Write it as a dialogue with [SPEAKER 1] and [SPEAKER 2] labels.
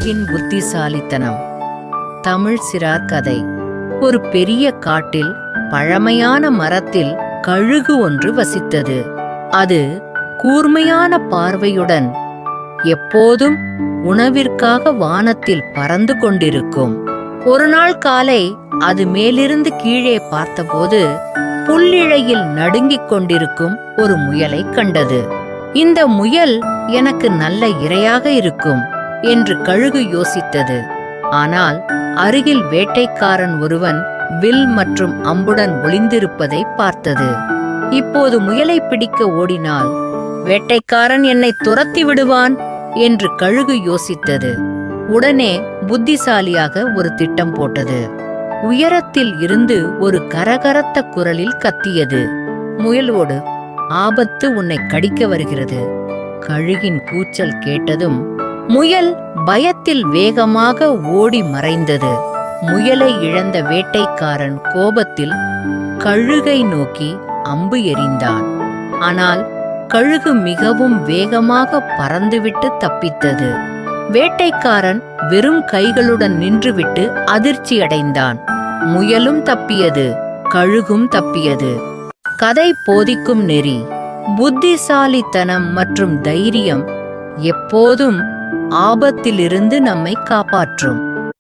[SPEAKER 1] கழுகின் புத்திசாலித்தனம். தமிழ் சிறார் கதை. ஒரு பெரிய காட்டில் பழமையான மரத்தில் கழுகு ஒன்று வசித்தது. அது கூர்மையான பார்வையுடன் எப்போதும் உணவிற்காக வானத்தில் பறந்து கொண்டிருக்கும். ஒரு நாள் காலை அது மேலிருந்து கீழே பார்த்தபோது புல்லிழையில் நடுங்கிக் கொண்டிருக்கும் ஒரு முயலை கண்டது. இந்த முயல் எனக்கு நல்ல இரையாக இருக்கும் என்று கழுகு யோசித்தது. ஆனால் அருகில் வேட்டைக்காரன் ஒருவன் வில் மற்றும் அம்புடன் ஒளிந்திருப்பதை பார்த்தது. இப்போது முயலை பிடிக்க ஓடினால் வேட்டைக்காரன் என்னை துரத்தி விடுவான் என்று கழுகு யோசித்தது. உடனே புத்திசாலியாக ஒரு திட்டம் போட்டது. உயரத்தில் இருந்து ஒரு கரகரத்த குரலில் கத்தியது. முயலோடு, ஆபத்து உன்னை கடிக்க வருகிறது. கழுகின் கூச்சல் கேட்டதும் முயல் பயத்தில் வேகமாக ஓடி மறைந்தது. முயலை இழந்த வேட்டைக்காரன் கோபத்தில் கழுகை நோக்கி அம்பு எறிந்தான். ஆனால் கழுகு மிகவும் வேகமாக பறந்துவிட்டு தப்பித்தது. வேட்டைக்காரன் வெறும் கைகளுடன் நின்றுவிட்டு அதிர்ச்சியடைந்தான். முயலும் தப்பியது, கழுகும் தப்பியது. கதை போதிக்கும் நெறி. புத்திசாலித்தனம் மற்றும் தைரியம் எப்போதும் ஆபத்திலிருந்து நம்மை காப்பாற்றும்.